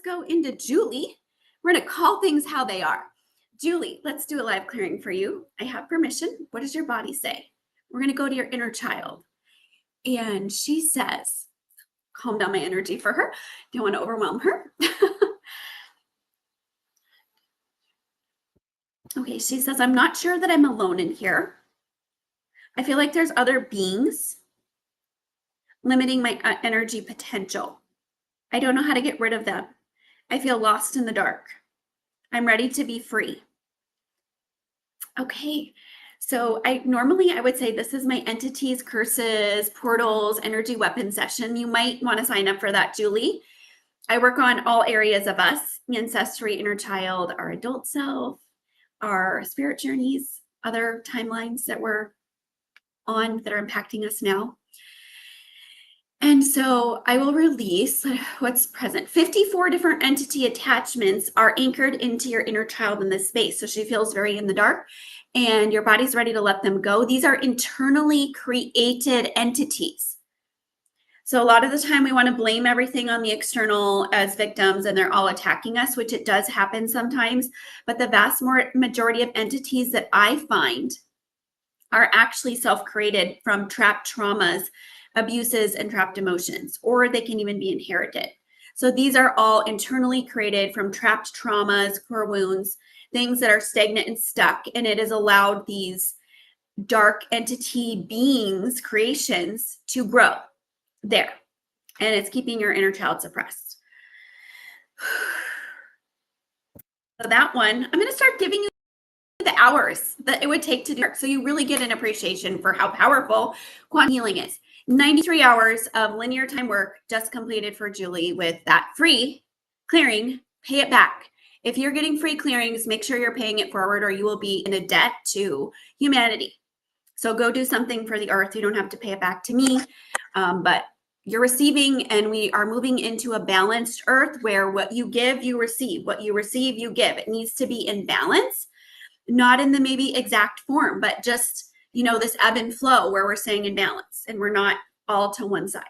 go into Julie. We're going to call things how they are. Julie, let's do a live clearing for you. I have permission. What does your body say? We're going to go to your inner child. And she says, calm down my energy for her. Don't want to overwhelm her. Okay, she says, I'm not sure that I'm alone in here. I feel like there's other beings limiting my energy potential. I don't know how to get rid of them. I feel lost in the dark. I'm ready to be free. Okay, so I would say this is my entities, curses, portals, energy weapon session. You might want to sign up for that, Julie. I work on all areas of us, ancestry, inner child, our adult self, our spirit journeys, other timelines that we're on that are impacting us now. And so I will release what's present. 54 different entity attachments are anchored into your inner child in this space. So she feels very in the dark and your body's ready to let them go. These are internally created entities. So a lot of the time we want to blame everything on the external as victims and they're all attacking us, which it does happen sometimes. But the vast majority of entities that I find are actually self-created from trapped traumas, abuses, and trapped emotions, or they can even be inherited. So these are all internally created from trapped traumas, core wounds, things that are stagnant and stuck, and it has allowed these dark entity beings, creations, to grow there, and it's keeping your inner child suppressed. So that one, I'm going to start giving you the hours that it would take to do it, so you really get an appreciation for how powerful quantum healing is. 93 hours of linear time work just completed for Julie with that free clearing. Pay it back. If you're getting free clearings, make sure you're paying it forward or you will be in a debt to humanity. So go do something for the earth. You don't have to pay it back to me, but you're receiving, and we are moving into a balanced earth where what you give, you receive. What you receive, you give. It needs to be in balance, not in the maybe exact form, but just, this ebb and flow where we're staying in balance and we're not all to one side.